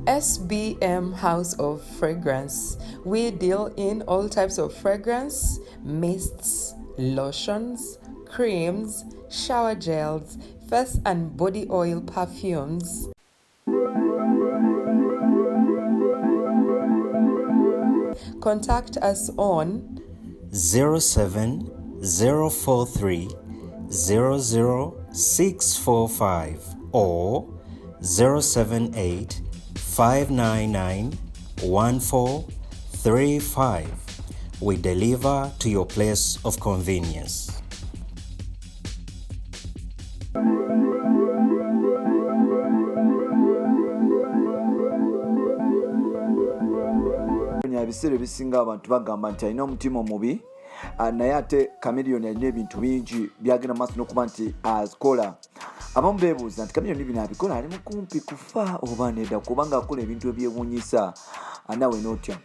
SBM House of Fragrance. We deal in all types of fragrance, mists, lotions, creams, shower gels, face and body oil perfumes. Contact us on 07043 00645 or 078 599 1435. We deliver to your place of convenience. Ebiseera ebisinga abantu bagamba nti alina omutima omubi, naye ate Chameleone alina ebintu bingi byagenda maaso n'okuba nti azikola. Abamu beebuuza nti Chameleone bino abikola ali mukumpi kufa oba nedda kubanga akola ebintu ebyewuunyisa. Nawe n'otya.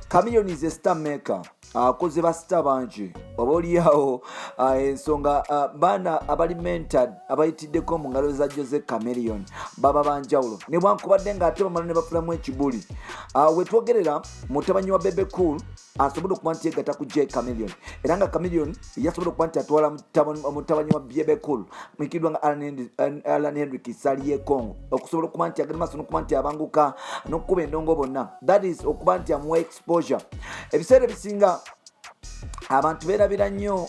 Chameleone is a star maker. Akoze ba star bangi oba oliawo ensonga baana abali mentored abayitiddeko mu ngalo za Jose Chameleone baba banjawulo ne bwankubadde nga ate bamala ne bafulamu ekibuli. Wetwogerera mutabanyi wa Bebe Cool asobola okuba nti yegatta ku J Chameleone era nga Chameleone yasobola okuba nti atwala mutabanyi wa Bebe Cool mukiddwa nga Alan Henry Kisali ye Congo okusobola okuba nti agenda maaso n'okuba nti abanguka n'okukuba endongo bonna. That is okuba nti amuwa exposure. Ebiseera ebisinga abantu beerabira nnyo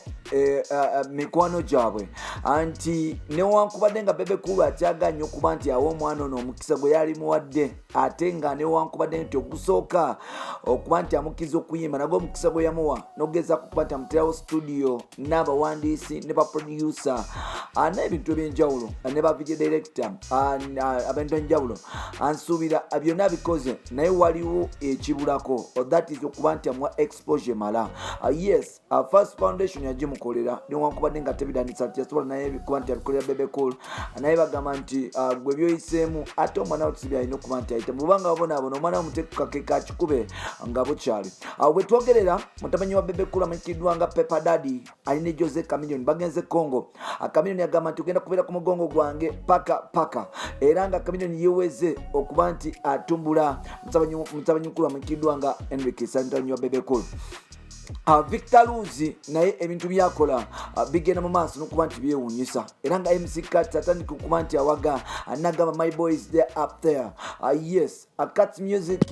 mikwano gyabwe anti newankubadde nga Bebe Cool atyaga nnyo okuba nti awa omwana ono omukisa gwe yali muwadde ate nga newankubadde nti ogusooka okuba nti amukiza okuyimba nagwo omukisa gwe yamuwa n'ogezaako okuba nti amuterawo studio n'abawandiisi ne baproducer n'ebintu ebyenjawulo ne ba video director abantu enjawulo ansuubira byonna bikoze naye waliwo ekibulako. That is okuba nti amuwa exposure mala. Yes, First Foundation yagimukolera newankubadde nga tebidandisa nti yasobola naye kuba nti abikolera Bebe Cool naye bagamba nti gwe byoyiseemu ate omwana wo tisibi alina okuba nti ayita mubanga wabonaabona omwana womuteekukake kakikube nga bukyali. Bwe twogerera mutabanyi wa Bebe Cool amanyikiddwa nga Pepper Daddy alina Jose Chameleone bagenze Congo. Chameleone yagamba nti ogenda kubeera ku mugongo gwange paka era nga Chameleone yeweze okuba nti atumbula mutabanyi mukulu amanyikiddwa nga Henry Kisali mutabanyi wa Bebe Cool. Victor Luzi naye ebintu byakola bigenda mu maaso n'okuba nti byewuunyisa era nga MC Kat atandika okuba nti awaga anagamba my boys they up there. Yes, Kat music,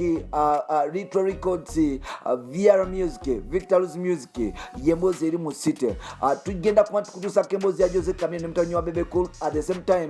Retro Records, VR music, Victor Luzi music yembozi eri mu city. Tugenda kuba tukutuusako emboozi ya Jose Chameleone mutabanyi wa Bebe Cool. At the same time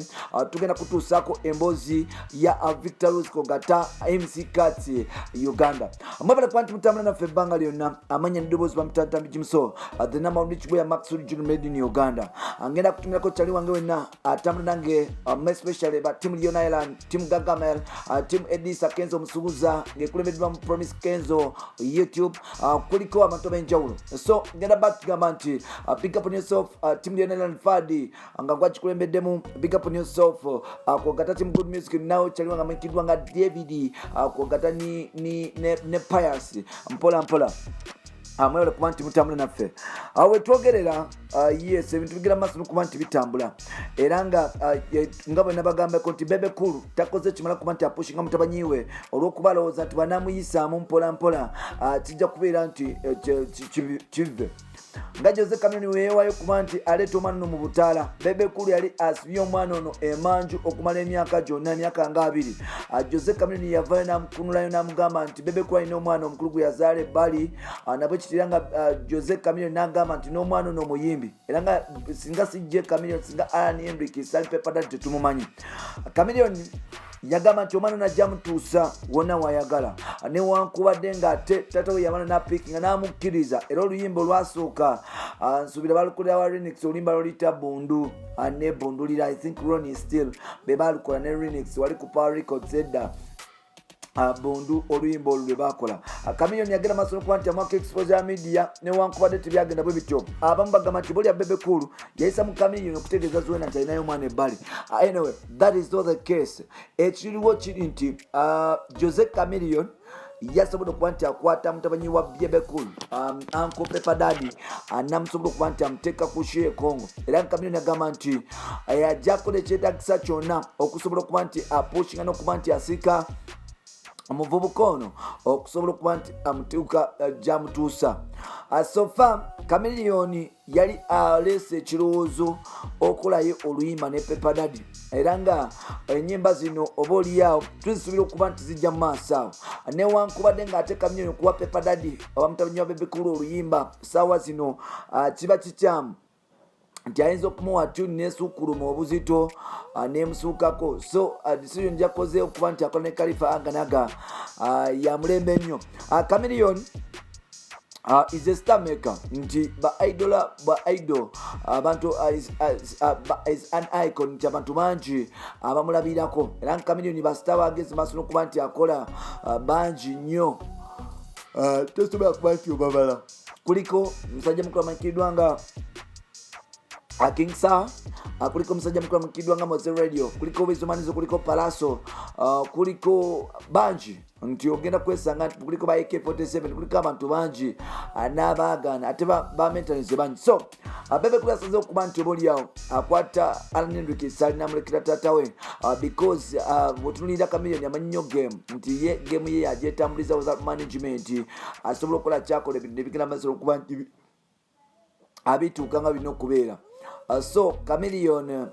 tugenda kutuusaako emboozi ya Victor Luzi kogata MC Kat Uganda. Mwebale kuba nti mutambula naffe ebbanga lyonna amanya ndobozi bamutantambye Jimso the number of which we are Max Junior made in Uganda. Angenda kutumira chali wange wenna atambula nange especially ba team Leon Island, team Gagamel, team Edisa Kenzo Musubuza ngekulemedwa mu Promise Kenzo YouTube kuliko abantu benjawulo. So ngenda back kugamba nti pick up on yourself, team Leon Island Fadi angagwa kikulembeddemu pick up on yourself kogata team Good Music now chali wange amakidwa nga DVD kogata ne Pius mpola amwele kuba nti mutambula naffe. Wetwogerera yes ebintu bigira maaso n'okuba nti bitambula era nga bwe nabagambako nti Bebe Cool takoze kimala kuba nti apushinga mutabanyiwe olw'okuba alowooza nti banamuyisaamu mpola kijja kubeera nti kive nga Jose Chameleone weewayo kuba nti aleeta omwana ono mu butaala. Bebe Cool yali asibye omwana ono emanju okumala emyaka gyonna emyaka nga 2. Jose Chameleone yavaayo n'amukunulayo n'amugamba nti Bebe Cool alina omwana omukulu gwe yazaala ebbali nabwe kitira nga Jose Chameleone n'agamba nti n'omwana ono omuyimbi era nga singa si J Chameleone singa Alan Henry Kisali Pepper Daddy tetumumanyi. Chameleone yagamba nti omwana najja mutuusa wonna wayagala newankubadde nga ate tata we yamala napikinga n'amukkiriza era oluyimba olwasooka nsuubira balukolera wa remix oluyimba loliyita Bundu ne Bundulira I think Ronnie Still be balukola ne remix wali ku Power Records edda Bundu oluyimba olwe bakola. Chameleone yagenda maaso n'okuba nti amwaka exposure ya media newankubadde tebyagenda bwe bityo. Abamu bagamba nti boli ya Bebe Cool yayisa mu Chameleone okutegeeza zoona nti alinayo omwana ebbali. Anyway, that is not the case. Ekiriwo kiri nti Jose Chameleone yasobola okuba nti akwata mutabanyi wa Bebe Cool, Uncle Pepper Daddy, namusobola okuba nti amuteeka ku show Congo. Era Chameleone agamba nti ajja kukola ekyetaagisa kyonna okusobola okuba nti apushinga n'okuba nti asika omuvubuka ono okusobola okuba nti amutuuka gy'amutuusa. So far Chameleone yali aleese ekirowoozo okolayo oluyimba ne Pepper Daddy, era nga ennyimba zino oba oliawo tuzisuubira okuba nti zijja mu maaso awo, newankubadde ng'ate Chameleone okuwa Pepper Daddy oba mutabani wa Bebe Cool oluyimba saawa zino kiba kikyamu nti ayinza okumuwa tune nesukuluma obuzito nemusuukako. So decision gyakoze okuba nti akola ne Khalifa Aganaga ya mulembe nnyo. Chameleone is a star maker, nti ba idol abantu is an icon, nti abantu bangi abamulabirako, era Chameleone ba star bagezi maso n'okuba nti akola bangi nnyo. Tosobola kuba nti obabala. Kuliko musajja mukulu amanyikiddwa nga King Sir, kuliko musajja mukulu amanyikiddwa nga Mose Radio, kuliko Bizomanizo, kuliko Palaso, kuliko bangi nti ogenda kwesanga nti kuliko ba AK47, kuliko abantu bangi n'abaagana ate bamentanize bangi. So Bebe Cool asaze okuba nti obaoliawo akwata Alan Henry Sali namulekera taata we, because bwetunulira Chameleone amanyi nnyo game, nti ye game ye yagyetambuliza without management, asobola okukola kyakola ebintu nebigenda maaso okuba nti abituuka nga birina okubeera. So Chameleone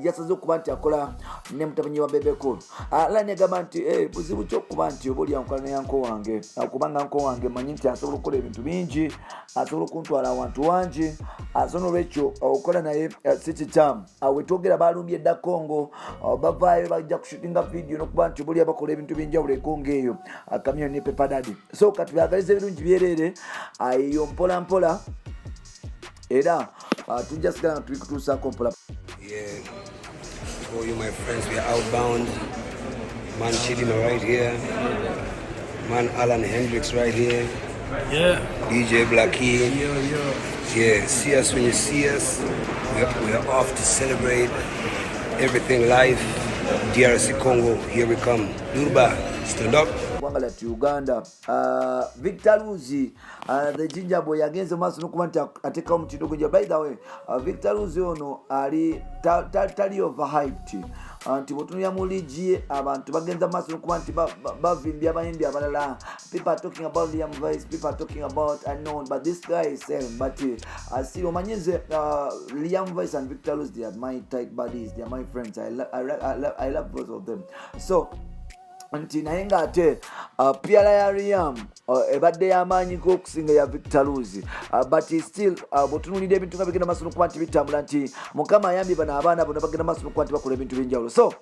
yasaze okuba nti akola ne mutabanyi wa Bebe Cool. Alani agamba nti buzibu ky'okuba nti oba oli ankola ne yanko wange, kubanga anko wange manyi nti asobola okukola ebintu bingi, asobola okuntwala awantu wangi, asobola olwekyo okukola naye si kikyamu. Wetwogera balumbye dda Congo, bavaayo bajja kushutinga video n'okuba nti oba oli abakola ebintu by'enjawulo e Congo eyo, Chameleone ne Pepper Daddy. So kati byagaliza ebirungi byereere eyo mpola mpola, era tujja sigala nga tuli kutuusaako mpola. Yeah, for you my friends, we are outbound. Man Chidima right here, man Alan Hendrix right here, Yeah. DJ Blackie. Yo. Yeah, see us when you see us. We are off to celebrate everything live. DRC Congo, here we come. Durba, stand up. Wangala to Uganda. Victor Luzi, the ginger boy against the master no ateka omutindo gunja. By the way, Victor Luzi ono ali tali overhyped. Anti botunya muliji abantu bagenza maso no nti bavimbya abayimbi abalala. People are talking about Liam Voice, people are talking about unknown, but this guy is selling. But see omanyize Liam Voice and Victor Luzi, they are my tight buddies, they are my friends. I love both of them. So nti naye ng'ate piala ya Liam ebadde y'amaanyi okusinga ya Victor Luzi, but still bwetunuulira ebintu nga bigenda maaso n'okuba nti bitambula, nti Mukama ayambye bano abaana bonna bagenda maaso n'okuba nti bakola ebintu by'enjawulo. So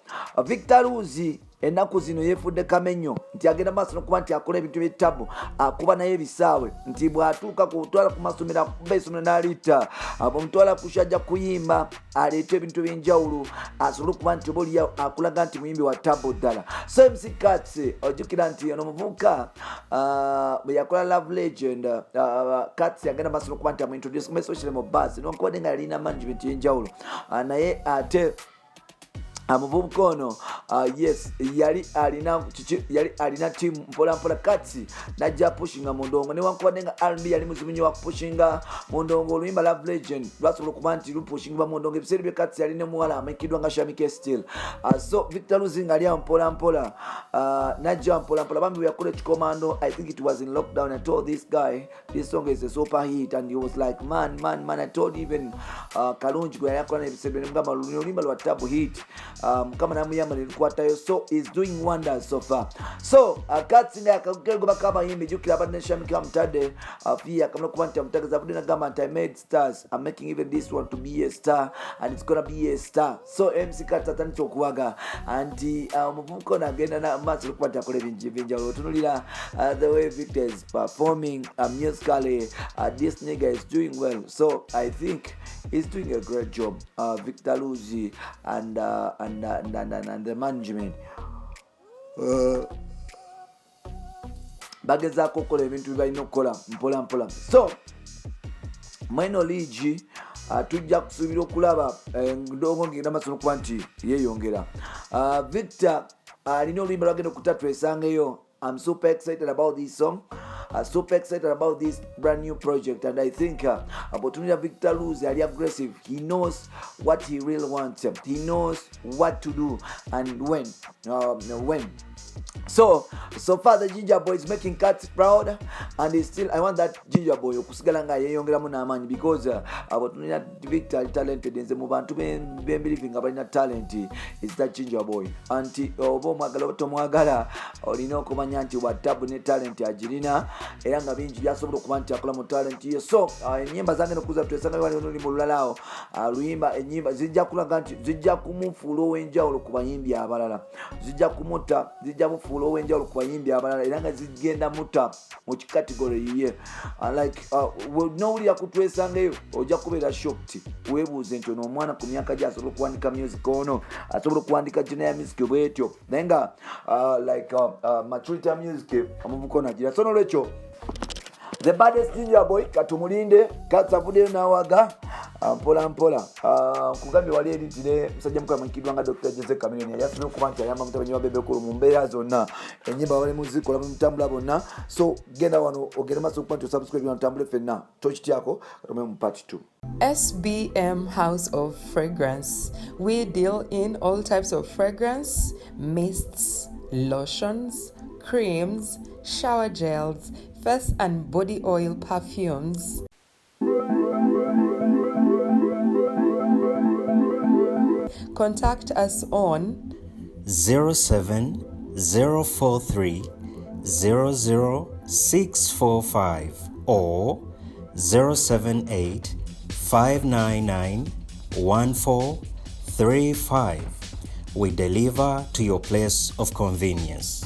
Victor Luzi ennaku zino yeefudde kamenyo, nti agenda maaso n'okuba nti akola ebintu by'ettabu, akuba naye ebisaawe, nti bw'atuuka kutwala ku masomero akuba essomero n'aliita, bw'omutwala ku shajja kuyimba aleeta ebintu by'enjawulo, asobole okuba nti oba oliawo akulaga nti muyimbi wa ttabu ddala. So MC Cats ojjukira nti ono muvubuka bwe yakola Love Legend, Cats yagenda maaso n'okuba nti amuintroduce especially mu bus newankubadde nga yalina management y'enjawulo, naye ate amuvubuka ono yes yali alina team mpola Cats najja pushinga mu ndongo, newankubadde nga R&B yali muzibu nnyo wa pushinga mu ndongo. Oluyimba Love Legend lwasobola okuba nti lupushingibwa mu ndongo ebiseera bye Cats yali ne muwala amanyikiddwa nga Shamike Still. So Victor Luzi nga ali mpola najja mpola bambi we yakola ekikomando. I think it was in lockdown. I told this guy this song is a super hit and he was like man I told even Kalungi gwe yakola n'ebiseera bye mugamba oluyimba lwa tabu hit, Mukama namuyamba nilikwatayo. So he's doing wonders so far. So Cats nga akagego bakaba yimbi jukira abadde Shamika mutade afia kamno kuba nti amutagaza abudde nagamba nti I made stars, I'm making even this one to be a star and it's gonna be a star. So MC Cats atandise okuwaga anti omuvubuka ono agenda na maaso okuba nti akola ebintu by'enjawulo. Otunulira the way Victor is performing musically, this nigga is doing well. So I think he's doing a great job, Victor Luzi and the management. Bagezaako okukola ebintu bye balina okukola mpola. So Minor League tujja kusuubira okulaba ndongo ngenda maaso n'okuba nti yeeyongera. Victor alina oluyimba lwagenda okutatu esangeyo I'm super excited about this song. Super excited about this brand new project, and I think opportunity Victor Luz is aggressive. He knows what he really wants. He knows what to do and when. So far the Ginger Boy is making cats proud, and still I want that Ginger Boy okusigala nga yeyongeramu n'amaanyi, because opportunity Victor is talented. Nze mu bantu believing abalina talent is that Ginger Boy. Anti oba omwagala oba tomwagala olina okumanya nti watabu ne talent agirina, era nga bingi byasobola okuba nti akola mu talent ye. So enyimba zange nokuza twesanga wali olulimi olulalawo aluyimba enyimba zijja kulaga nti zijja kumufuula ow'enjawulo ku bayimbi abalala, zijja kumuta, zijja mufuula ow'enjawulo ku bayimbi abalala, era nga zigenda muta mu kikategori ye. Like nowulira kutwesangayo ojja kubeera shocked, weebuuze nti ono omwana ku myaka gye asobola okuwandika music ono, asobola okuwandika general music bwetyo, naye nga like maturity music omuvuko nagira. So nolwekyo the baddest Ginger Boy katumulinde katsavudeyo n'awaga mpola kugambye wali editire musajja mukama mwikidwa nga Dr. Jesse Chameleone yasobola okuba nti ayamba mutabanyi wa Bebe mu mbeera zonna, enyimba wali muzikola mu mutambula bonna. So genda wano ogere maaso okuba nti osubscribe na Ntambule ffenna tokityako katumule mu part 2. SBM House of Fragrance. We deal in all types of fragrance, mists, lotions, creams, shower gels, face and body oil perfumes. Contact us on 07043 00645 or 078 599 1435. We deliver to your place of convenience.